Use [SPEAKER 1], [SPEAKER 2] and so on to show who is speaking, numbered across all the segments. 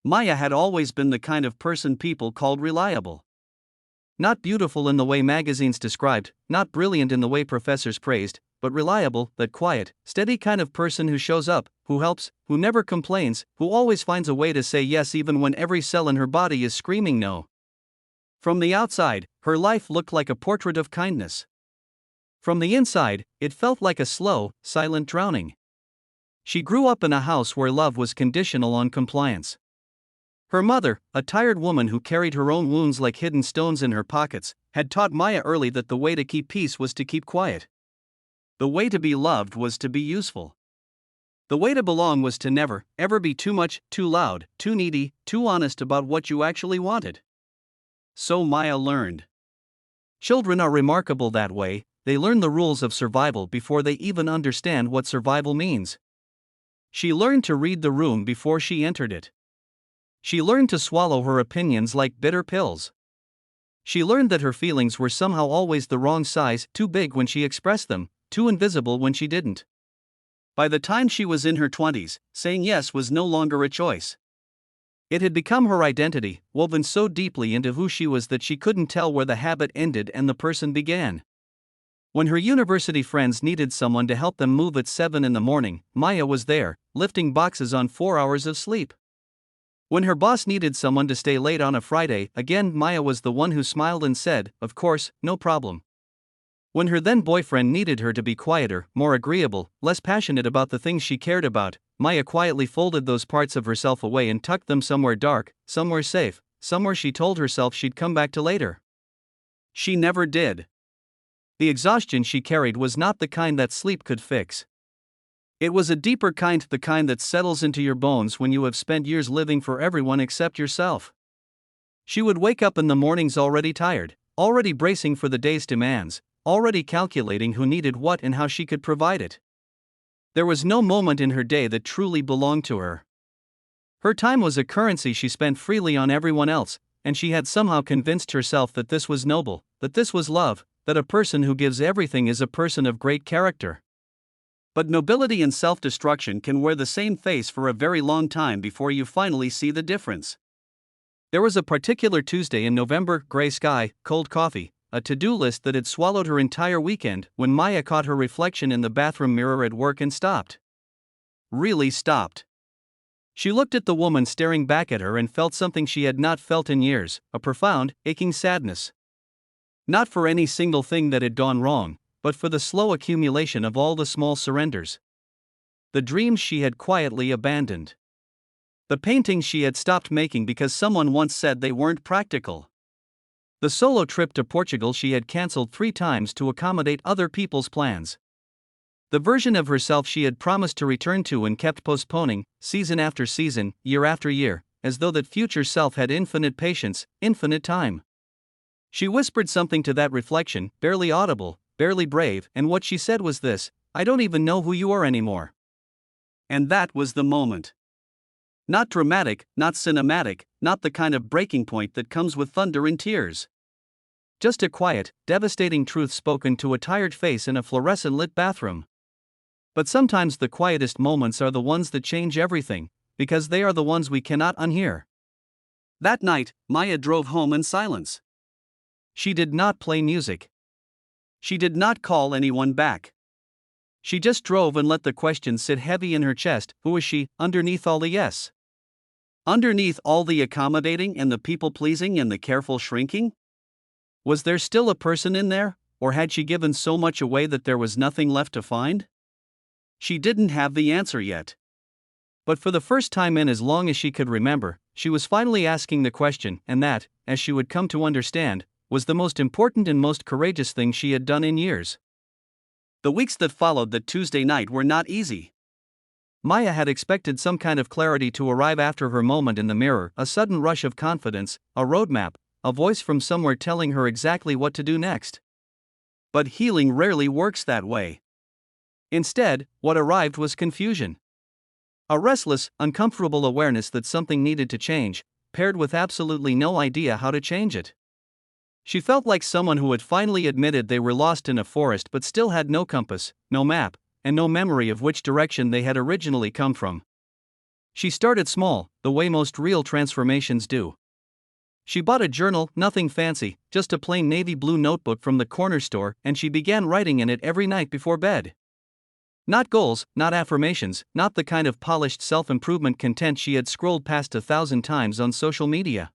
[SPEAKER 1] Maya had always been the kind of person people called reliable. Not beautiful in the way magazines described, not brilliant in the way professors praised, but reliable, that quiet, steady kind of person who shows up, who helps, who never complains, who always finds a way to say yes even when every cell in her body is screaming no. From the outside, her life looked like a portrait of kindness. From the inside, it felt like a slow, silent drowning. She grew up in a house where love was conditional on compliance. Her mother, a tired woman who carried her own wounds like hidden stones in her pockets, had taught Maya early that the way to keep peace was to keep quiet. The way to be loved was to be useful. The way to belong was to never, ever be too much, too loud, too needy, too honest about what you actually wanted. So Maya learned. Children are remarkable that way, they learn the rules of survival before they even understand what survival means. She learned to read the room before she entered it. She learned to swallow her opinions like bitter pills. She learned that her feelings were somehow always the wrong size, too big when she expressed them, too invisible when she didn't. By the time she was in her 20s, saying yes was no longer a choice. It had become her identity, woven so deeply into who she was that she couldn't tell where the habit ended and the person began. When her university friends needed someone to help them move at 7 in the morning, Maya was there, lifting boxes on 4 hours of sleep. When her boss needed someone to stay late on a Friday, again Maya was the one who smiled and said, "Of course, no problem." When her then boyfriend needed her to be quieter, more agreeable, less passionate about the things she cared about, Maya quietly folded those parts of herself away and tucked them somewhere dark, somewhere safe, somewhere she told herself she'd come back to later. She never did. The exhaustion she carried was not the kind that sleep could fix. It was a deeper kind, the kind that settles into your bones when you have spent years living for everyone except yourself. She would wake up in the mornings already tired, already bracing for the day's demands, already calculating who needed what and how she could provide it. There was no moment in her day that truly belonged to her. Her time was a currency she spent freely on everyone else, and she had somehow convinced herself that this was noble, that this was love, that a person who gives everything is a person of great character. But nobility and self-destruction can wear the same face for a very long time before you finally see the difference. There was a particular Tuesday in November, gray sky, cold coffee, a to-do list that had swallowed her entire weekend, when Maya caught her reflection in the bathroom mirror at work and stopped. Really stopped. She looked at the woman staring back at her and felt something she had not felt in years, a profound, aching sadness. Not for any single thing that had gone wrong, but for the slow accumulation of all the small surrenders. The dreams she had quietly abandoned. The paintings she had stopped making because someone once said they weren't practical. The solo trip to Portugal she had cancelled 3 times to accommodate other people's plans. The version of herself she had promised to return to and kept postponing, season after season, year after year, as though that future self had infinite patience, infinite time. She whispered something to that reflection, barely audible, barely brave, and what she said was this: "I don't even know who you are anymore." And that was the moment. Not dramatic, not cinematic, not the kind of breaking point that comes with thunder and tears. Just a quiet, devastating truth spoken to a tired face in a fluorescent-lit bathroom. But sometimes the quietest moments are the ones that change everything, because they are the ones we cannot unhear. That night, Maya drove home in silence. She did not play music. She did not call anyone back. She just drove and let the question sit heavy in her chest: who is she, underneath all the yes? Underneath all the accommodating and the people-pleasing and the careful shrinking? Was there still a person in there, or had she given so much away that there was nothing left to find? She didn't have the answer yet. But for the first time in as long as she could remember, she was finally asking the question, and that, as she would come to understand, was the most important and most courageous thing she had done in years. The weeks that followed that Tuesday night were not easy. Maya had expected some kind of clarity to arrive after her moment in the mirror, a sudden rush of confidence, a roadmap, a voice from somewhere telling her exactly what to do next. But healing rarely works that way. Instead, what arrived was confusion. A restless, uncomfortable awareness that something needed to change, paired with absolutely no idea how to change it. She felt like someone who had finally admitted they were lost in a forest but still had no compass, no map, and no memory of which direction they had originally come from. She started small, the way most real transformations do. She bought a journal, nothing fancy, just a plain navy blue notebook from the corner store, and she began writing in it every night before bed. Not goals, not affirmations, not the kind of polished self-improvement content she had scrolled past 1,000 times on social media.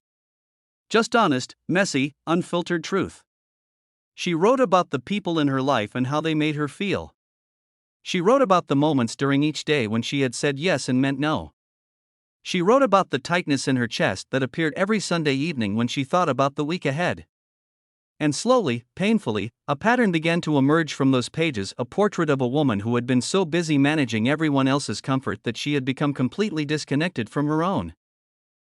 [SPEAKER 1] Just honest, messy, unfiltered truth. She wrote about the people in her life and how they made her feel. She wrote about the moments during each day when she had said yes and meant no. She wrote about the tightness in her chest that appeared every Sunday evening when she thought about the week ahead. And slowly, painfully, a pattern began to emerge from those pages, a portrait of a woman who had been so busy managing everyone else's comfort that she had become completely disconnected from her own.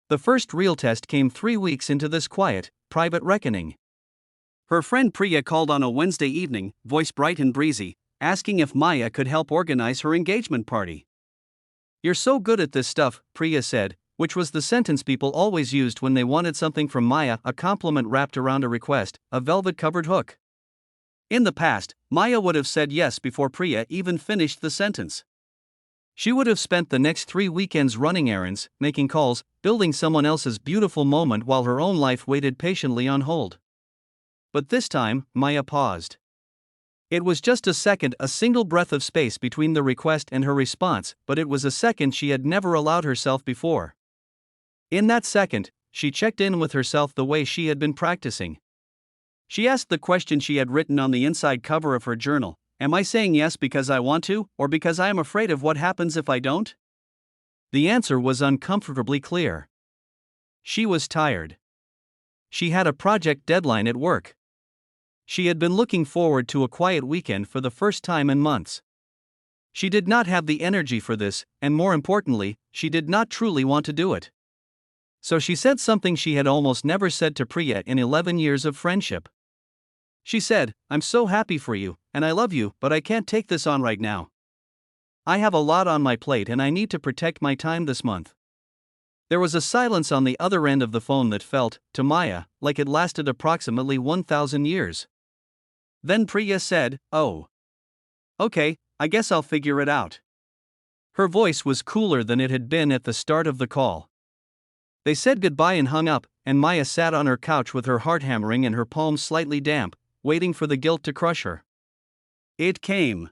[SPEAKER 1] The first real test came 3 weeks into this quiet, private reckoning. Her friend Priya called on a Wednesday evening, voice bright and breezy, asking if Maya could help organize her engagement party. "You're so good at this stuff," Priya said, which was the sentence people always used when they wanted something from Maya, a compliment wrapped around a request, a velvet-covered hook. In the past, Maya would have said yes before Priya even finished the sentence. She would have spent the next 3 weekends running errands, making calls, building someone else's beautiful moment while her own life waited patiently on hold. But this time, Maya paused. It was just a second, a single breath of space between the request and her response, but it was a second she had never allowed herself before. In that second, she checked in with herself the way she had been practicing. She asked the question she had written on the inside cover of her journal: "Am I saying yes because I want to, or because I am afraid of what happens if I don't?" The answer was uncomfortably clear. She was tired. She had a project deadline at work. She had been looking forward to a quiet weekend for the first time in months. She did not have the energy for this, and more importantly, she did not truly want to do it. So she said something she had almost never said to Priya in 11 years of friendship. She said, "I'm so happy for you, and I love you, but I can't take this on right now. I have a lot on my plate and I need to protect my time this month." There was a silence on the other end of the phone that felt, to Maya, like it lasted approximately 1,000 years. Then Priya said, "Oh. Okay, I guess I'll figure it out." Her voice was cooler than it had been at the start of the call. They said goodbye and hung up, and Maya sat on her couch with her heart hammering and her palms slightly damp, waiting for the guilt to crush her. It came.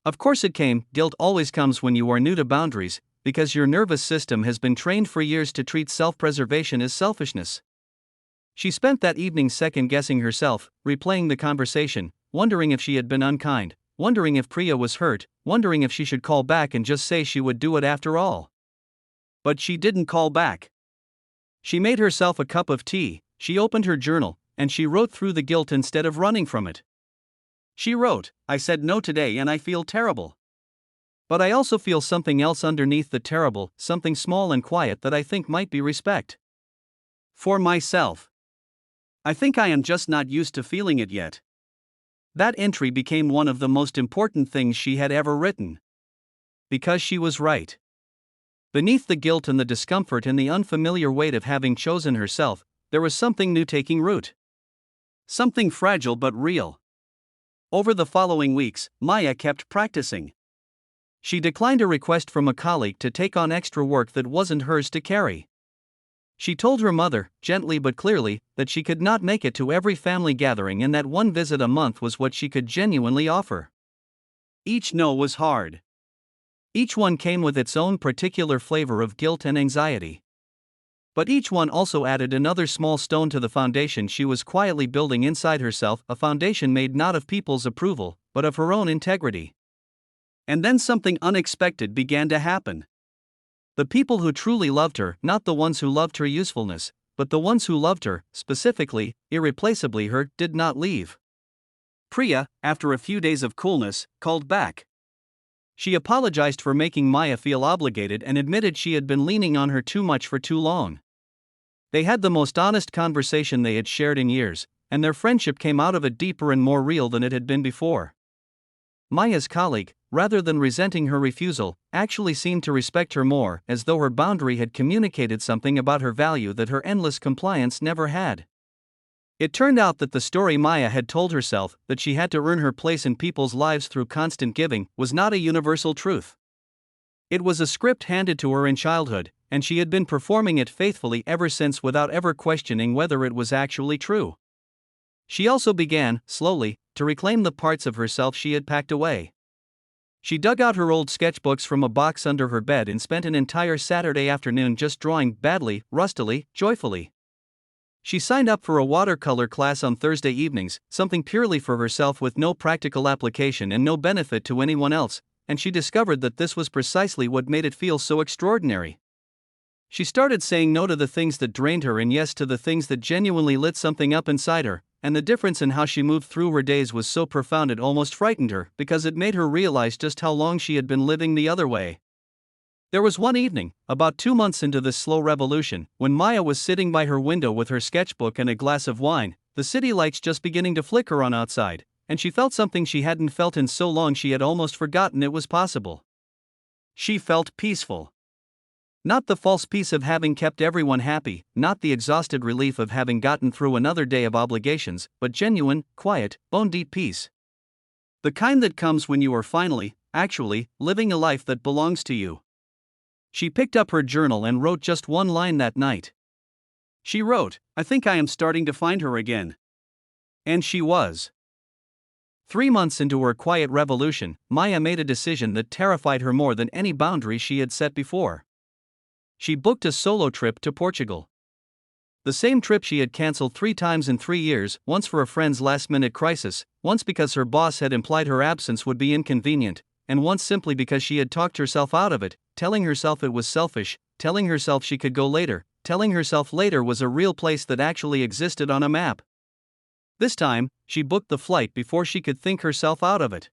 [SPEAKER 1] Of course it came. Guilt always comes when you are new to boundaries, because your nervous system has been trained for years to treat self-preservation as selfishness. She spent that evening second-guessing herself, replaying the conversation, wondering if she had been unkind, wondering if Priya was hurt, wondering if she should call back and just say she would do it after all. But she didn't call back. She made herself a cup of tea, she opened her journal, and she wrote through the guilt instead of running from it. She wrote, "I said no today and I feel terrible. But I also feel something else underneath the terrible, something small and quiet that I think might be respect. For myself. I think I am just not used to feeling it yet." That entry became one of the most important things she had ever written. Because she was right. Beneath the guilt and the discomfort and the unfamiliar weight of having chosen herself, there was something new taking root. Something fragile but real. Over the following weeks, Maya kept practicing. She declined a request from a colleague to take on extra work that wasn't hers to carry. She told her mother, gently but clearly, that she could not make it to every family gathering and that one visit a month was what she could genuinely offer. Each no was hard. Each one came with its own particular flavor of guilt and anxiety. But each one also added another small stone to the foundation she was quietly building inside herself, a foundation made not of people's approval, but of her own integrity. And then something unexpected began to happen. The people who truly loved her, not the ones who loved her usefulness, but the ones who loved her, specifically, irreplaceably her, did not leave. Priya, after a few days of coolness, called back. She apologized for making Maya feel obligated and admitted she had been leaning on her too much for too long. They had the most honest conversation they had shared in years, and their friendship came out of it deeper and more real than it had been before. Maya's colleague, rather than resenting her refusal, actually seemed to respect her more, as though her boundary had communicated something about her value that her endless compliance never had. It turned out that the story Maya had told herself, that she had to earn her place in people's lives through constant giving, was not a universal truth. It was a script handed to her in childhood, and she had been performing it faithfully ever since without ever questioning whether it was actually true. She also began, slowly, to reclaim the parts of herself she had packed away. She dug out her old sketchbooks from a box under her bed and spent an entire Saturday afternoon just drawing badly, rustily, joyfully. She signed up for a watercolor class on Thursday evenings, something purely for herself with no practical application and no benefit to anyone else, and she discovered that this was precisely what made it feel so extraordinary. She started saying no to the things that drained her and yes to the things that genuinely lit something up inside her, and the difference in how she moved through her days was so profound it almost frightened her, because it made her realize just how long she had been living the other way. There was one evening, about 2 months into this slow revolution, when Maya was sitting by her window with her sketchbook and a glass of wine, the city lights just beginning to flicker on outside, and she felt something she hadn't felt in so long she had almost forgotten it was possible. She felt peaceful. Not the false peace of having kept everyone happy, not the exhausted relief of having gotten through another day of obligations, but genuine, quiet, bone-deep peace. The kind that comes when you are finally, actually, living a life that belongs to you. She picked up her journal and wrote just one line that night. She wrote, "I think I am starting to find her again." And she was. 3 months into her quiet revolution, Maya made a decision that terrified her more than any boundary she had set before. She booked a solo trip to Portugal. The same trip she had cancelled 3 times in 3 years, once for a friend's last-minute crisis, once because her boss had implied her absence would be inconvenient, and once simply because she had talked herself out of it, telling herself it was selfish, telling herself she could go later, telling herself later was a real place that actually existed on a map. This time, she booked the flight before she could think herself out of it.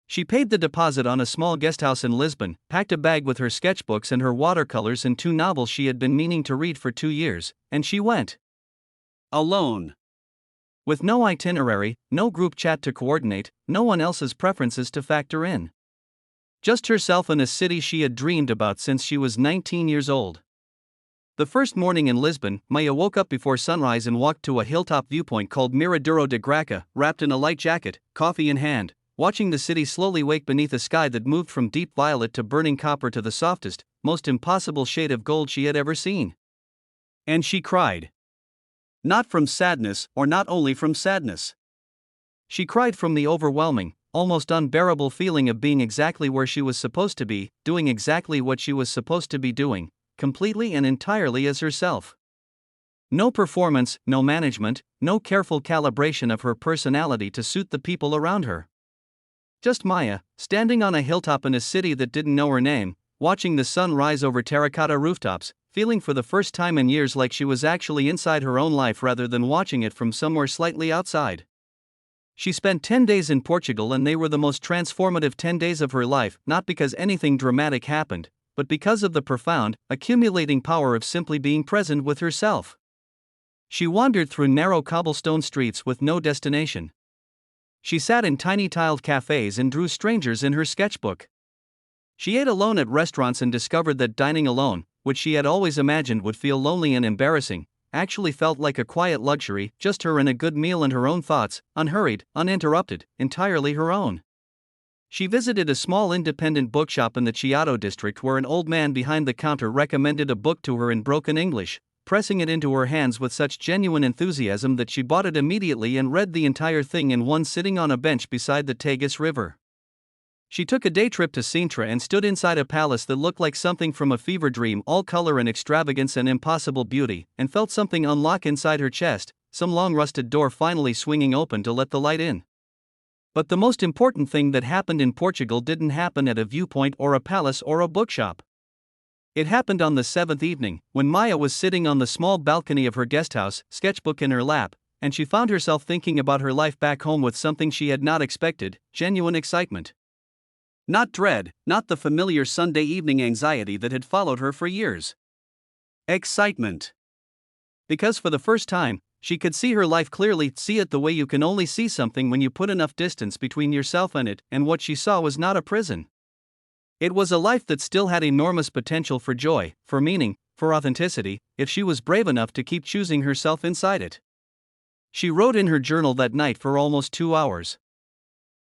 [SPEAKER 1] She paid the deposit on a small guesthouse in Lisbon, packed a bag with her sketchbooks and her watercolors and 2 novels she had been meaning to read for 2 years, and she went. Alone. With no itinerary, no group chat to coordinate, no one else's preferences to factor in. Just herself in a city she had dreamed about since she was 19 years old. The first morning in Lisbon, Maya woke up before sunrise and walked to a hilltop viewpoint called Miradoro de Graça, wrapped in a light jacket, coffee in hand, watching the city slowly wake beneath a sky that moved from deep violet to burning copper to the softest, most impossible shade of gold she had ever seen. And she cried. Not from sadness, or not only from sadness. She cried from the overwhelming, almost unbearable feeling of being exactly where she was supposed to be, doing exactly what she was supposed to be doing, completely and entirely as herself. No performance, no management, no careful calibration of her personality to suit the people around her. Just Maya, standing on a hilltop in a city that didn't know her name, watching the sun rise over terracotta rooftops, feeling for the first time in years like she was actually inside her own life rather than watching it from somewhere slightly outside. She spent 10 days in Portugal and they were the most transformative 10 days of her life, not because anything dramatic happened, but because of the profound, accumulating power of simply being present with herself. She wandered through narrow cobblestone streets with no destination. She sat in tiny tiled cafes and drew strangers in her sketchbook. She ate alone at restaurants and discovered that dining alone, which she had always imagined would feel lonely and embarrassing, actually felt like a quiet luxury, just her and a good meal and her own thoughts, unhurried, uninterrupted, entirely her own. She visited a small independent bookshop in the Chiado district where an old man behind the counter recommended a book to her in broken English, pressing it into her hands with such genuine enthusiasm that she bought it immediately and read the entire thing in one sitting on a bench beside the Tagus River. She took a day trip to Sintra and stood inside a palace that looked like something from a fever dream, all color and extravagance and impossible beauty, and felt something unlock inside her chest, some long rusted door finally swinging open to let the light in. But the most important thing that happened in Portugal didn't happen at a viewpoint or a palace or a bookshop. It happened on the 7th evening, when Maya was sitting on the small balcony of her guesthouse, sketchbook in her lap, and she found herself thinking about her life back home with something she had not expected, genuine excitement. Not dread, not the familiar Sunday evening anxiety that had followed her for years. Excitement. Because for the first time, she could see her life clearly, see it the way you can only see something when you put enough distance between yourself and it, and what she saw was not a prison. It was a life that still had enormous potential for joy, for meaning, for authenticity, if she was brave enough to keep choosing herself inside it. She wrote in her journal that night for almost 2 hours.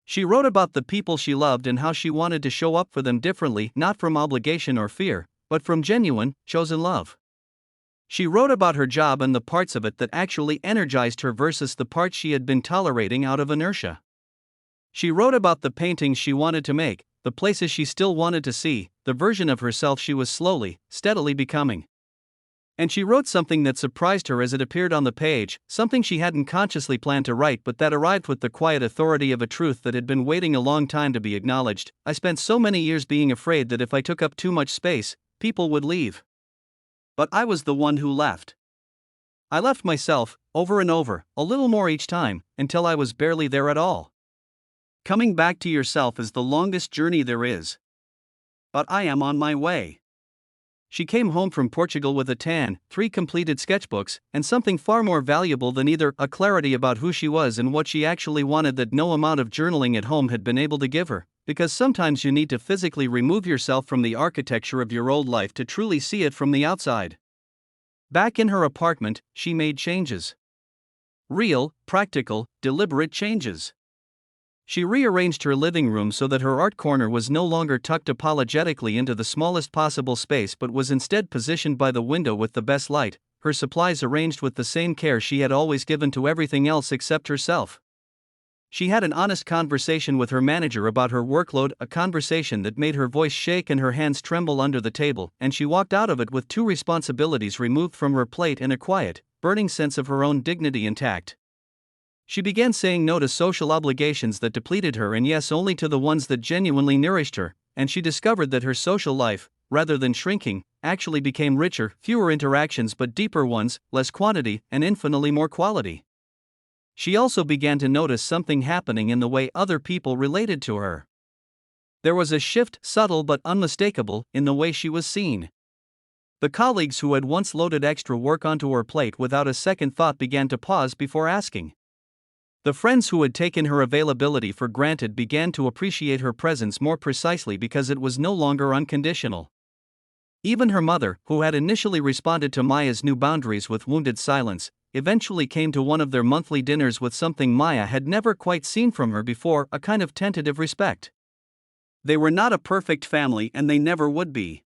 [SPEAKER 1] She wrote about the people she loved and how she wanted to show up for them differently, not from obligation or fear, but from genuine, chosen love. She wrote about her job and the parts of it that actually energized her versus the parts she had been tolerating out of inertia. She wrote about the paintings she wanted to make, the places she still wanted to see, the version of herself she was slowly, steadily becoming. And she wrote something that surprised her as it appeared on the page, something she hadn't consciously planned to write but that arrived with the quiet authority of a truth that had been waiting a long time to be acknowledged. I spent so many years being afraid that if I took up too much space, people would leave. But I was the one who left. I left myself, over and over, a little more each time, until I was barely there at all. Coming back to yourself is the longest journey there is. But I am on my way. She came home from Portugal with a tan, 3 completed sketchbooks, and something far more valuable than either: a clarity about who she was and what she actually wanted that no amount of journaling at home had been able to give her, because sometimes you need to physically remove yourself from the architecture of your old life to truly see it from the outside. Back in her apartment, she made changes. Real, practical, deliberate changes. She rearranged her living room so that her art corner was no longer tucked apologetically into the smallest possible space but was instead positioned by the window with the best light, her supplies arranged with the same care she had always given to everything else except herself. She had an honest conversation with her manager about her workload, a conversation that made her voice shake and her hands tremble under the table, and she walked out of it with 2 responsibilities removed from her plate and a quiet, burning sense of her own dignity intact. She began saying no to social obligations that depleted her and yes only to the ones that genuinely nourished her, and she discovered that her social life, rather than shrinking, actually became richer, fewer interactions but deeper ones, less quantity, and infinitely more quality. She also began to notice something happening in the way other people related to her. There was a shift, subtle but unmistakable, in the way she was seen. The colleagues who had once loaded extra work onto her plate without a second thought began to pause before asking. The friends who had taken her availability for granted began to appreciate her presence more precisely because it was no longer unconditional. Even her mother, who had initially responded to Maya's new boundaries with wounded silence, eventually came to one of their monthly dinners with something Maya had never quite seen from her before: a kind of tentative respect. They were not a perfect family and they never would be.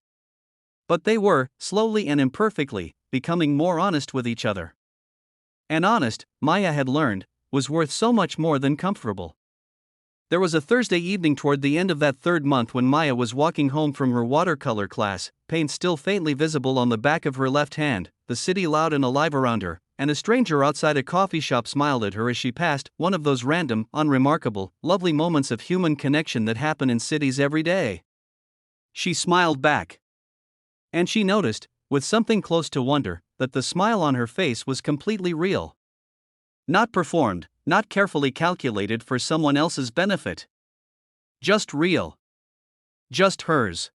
[SPEAKER 1] But they were, slowly and imperfectly, becoming more honest with each other. And honest, Maya had learned, was worth so much more than comfortable. There was a Thursday evening toward the end of that 3rd month when Maya was walking home from her watercolor class, paint still faintly visible on the back of her left hand, the city loud and alive around her, and a stranger outside a coffee shop smiled at her as she passed, one of those random, unremarkable, lovely moments of human connection that happen in cities every day. She smiled back. And she noticed, with something close to wonder, that the smile on her face was completely real. Not performed, not carefully calculated for someone else's benefit. Just real. Just hers.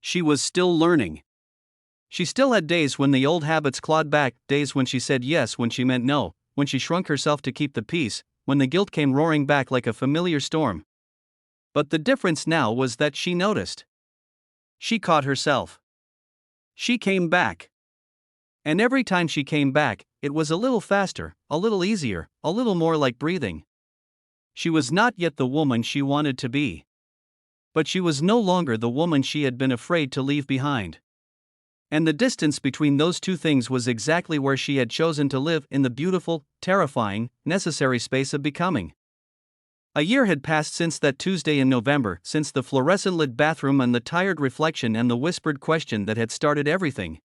[SPEAKER 1] She was still learning. She still had days when the old habits clawed back, days when she said yes when she meant no, when she shrunk herself to keep the peace, when the guilt came roaring back like a familiar storm. But the difference now was that she noticed. She caught herself. She came back. And every time she came back, it was a little faster, a little easier, a little more like breathing. She was not yet the woman she wanted to be. But she was no longer the woman she had been afraid to leave behind. And the distance between those two things was exactly where she had chosen to live, in the beautiful, terrifying, necessary space of becoming. A year had passed since that Tuesday in November, since the fluorescent-lit bathroom and the tired reflection and the whispered question that had started everything.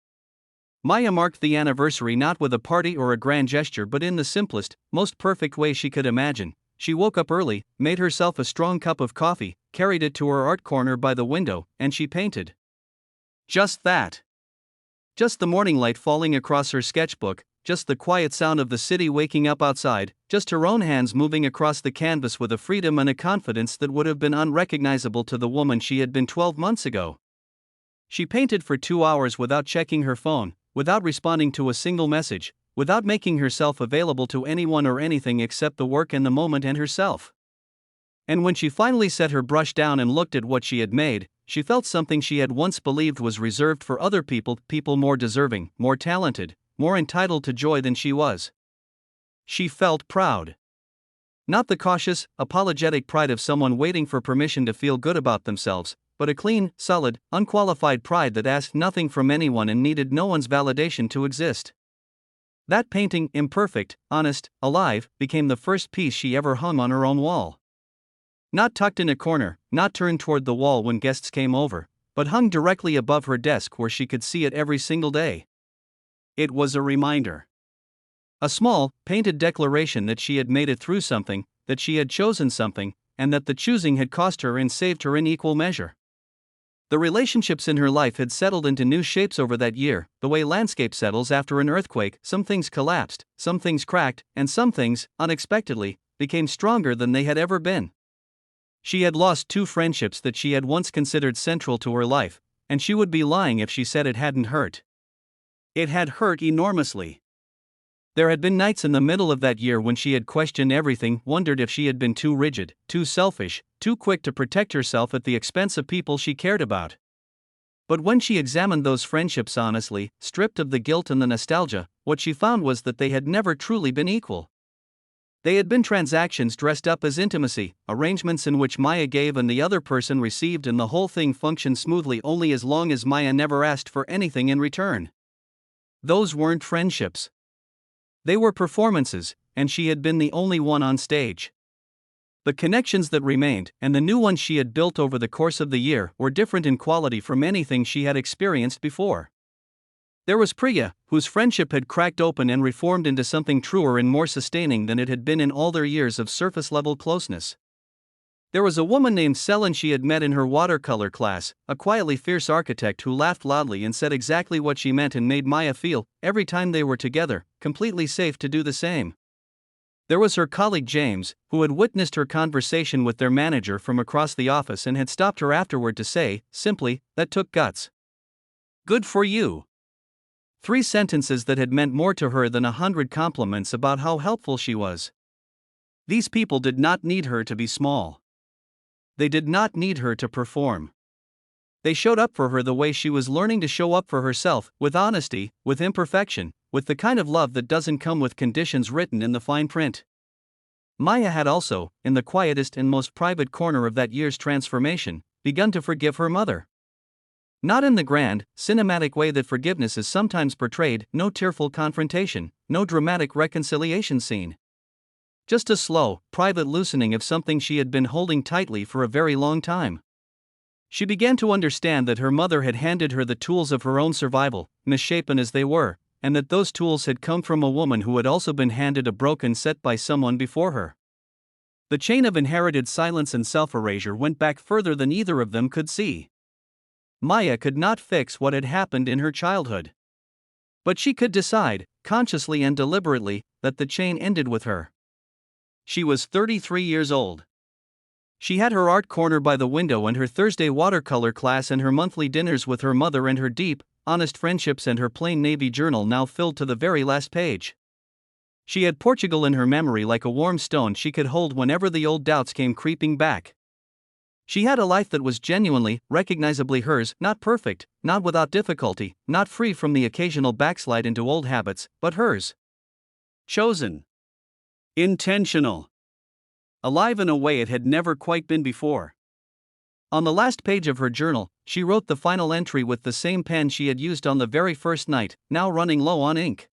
[SPEAKER 1] Maya marked the anniversary not with a party or a grand gesture but in the simplest, most perfect way she could imagine. She woke up early, made herself a strong cup of coffee, carried it to her art corner by the window, and she painted. Just that. Just the morning light falling across her sketchbook, just the quiet sound of the city waking up outside, just her own hands moving across the canvas with a freedom and a confidence that would have been unrecognizable to the woman she had been 12 months ago. She painted for 2 hours without checking her phone, without responding to a single message, without making herself available to anyone or anything except the work and the moment and herself. And when she finally set her brush down and looked at what she had made, she felt something she had once believed was reserved for other people, people more deserving, more talented, more entitled to joy than she was. She felt proud. Not the cautious, apologetic pride of someone waiting for permission to feel good about themselves, but a clean, solid, unqualified pride that asked nothing from anyone and needed no one's validation to exist. That painting, imperfect, honest, alive, became the first piece she ever hung on her own wall. Not tucked in a corner, not turned toward the wall when guests came over, but hung directly above her desk where she could see it every single day. It was a reminder. A small, painted declaration that she had made it through something, that she had chosen something, and that the choosing had cost her and saved her in equal measure. The relationships in her life had settled into new shapes over that year, the way landscape settles after an earthquake. Some things collapsed, some things cracked, and some things, unexpectedly, became stronger than they had ever been. She had lost 2 friendships that she had once considered central to her life, and she would be lying if she said it hadn't hurt. It had hurt enormously. There had been nights in the middle of that year when she had questioned everything, wondered if she had been too rigid, too selfish, too quick to protect herself at the expense of people she cared about. But when she examined those friendships honestly, stripped of the guilt and the nostalgia, what she found was that they had never truly been equal. They had been transactions dressed up as intimacy, arrangements in which Maya gave and the other person received, and the whole thing functioned smoothly only as long as Maya never asked for anything in return. Those weren't friendships. They were performances, and she had been the only one on stage. The connections that remained, and the new ones she had built over the course of the year, were different in quality from anything she had experienced before. There was Priya, whose friendship had cracked open and reformed into something truer and more sustaining than it had been in all their years of surface-level closeness. There was a woman named Selin she had met in her watercolor class, a quietly fierce architect who laughed loudly and said exactly what she meant and made Maya feel, every time they were together, completely safe to do the same. There was her colleague James, who had witnessed her conversation with their manager from across the office and had stopped her afterward to say, simply, "That took guts. Good for you." 3 sentences that had meant more to her than 100 compliments about how helpful she was. These people did not need her to be small. They did not need her to perform. They showed up for her the way she was learning to show up for herself, with honesty, with imperfection, with the kind of love that doesn't come with conditions written in the fine print. Maya had also, in the quietest and most private corner of that year's transformation, begun to forgive her mother. Not in the grand, cinematic way that forgiveness is sometimes portrayed, no tearful confrontation, no dramatic reconciliation scene. Just a slow, private loosening of something she had been holding tightly for a very long time. She began to understand that her mother had handed her the tools of her own survival, misshapen as they were, and that those tools had come from a woman who had also been handed a broken set by someone before her. The chain of inherited silence and self-erasure went back further than either of them could see. Maya could not fix what had happened in her childhood. But she could decide, consciously and deliberately, that the chain ended with her. She was 33 years old. She had her art corner by the window and her Thursday watercolor class and her monthly dinners with her mother and her deep, honest friendships and her plain navy journal now filled to the very last page. She had Portugal in her memory like a warm stone she could hold whenever the old doubts came creeping back. She had a life that was genuinely, recognizably hers, not perfect, not without difficulty, not free from the occasional backslide into old habits, but hers. Chosen. Intentional. Alive in a way it had never quite been before. On the last page of her journal, she wrote the final entry with the same pen she had used on the very first night, now running low on ink.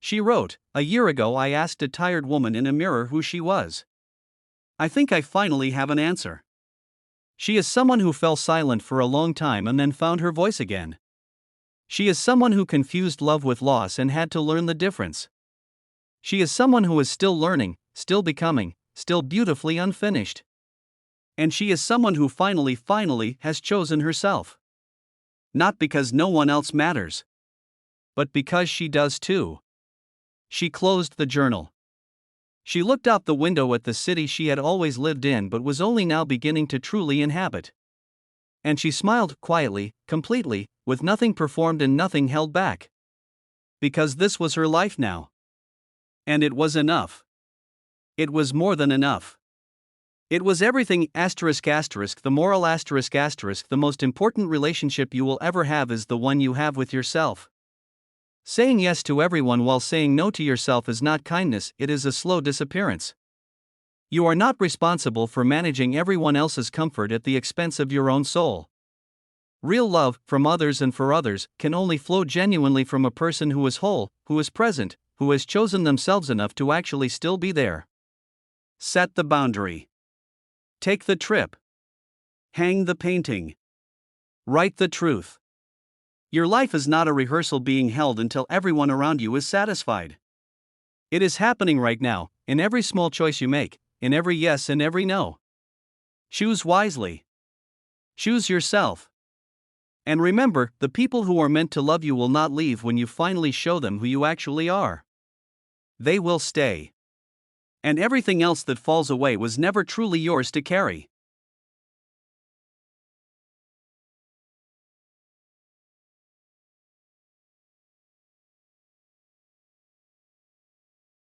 [SPEAKER 1] She wrote, "A year ago I asked a tired woman in a mirror who she was. I think I finally have an answer. She is someone who fell silent for a long time and then found her voice again. She is someone who confused love with loss and had to learn the difference. She is someone who is still learning, still becoming, still beautifully unfinished. And she is someone who finally has chosen herself. Not because no one else matters, but because she does too." She closed the journal. She looked out the window at the city she had always lived in but was only now beginning to truly inhabit. And she smiled quietly, completely, with nothing performed and nothing held back. Because this was her life now. And it was enough. It was more than enough. It was everything. The moral the most important relationship you will ever have is the one you have with yourself. Saying yes to everyone while saying no to yourself is not kindness, it is a slow disappearance. You are not responsible for managing everyone else's comfort at the expense of your own soul. Real love, from others and for others, can only flow genuinely from a person who is whole, who is present, who has chosen themselves enough to actually still be there. Set the boundary. Take the trip. Hang the painting. Write the truth. Your life is not a rehearsal being held until everyone around you is satisfied. It is happening right now, in every small choice you make, in every yes and every no. Choose wisely. Choose yourself. And remember, the people who are meant to love you will not leave when you finally show them who you actually are. They will stay. And everything else that falls away was never truly yours to carry.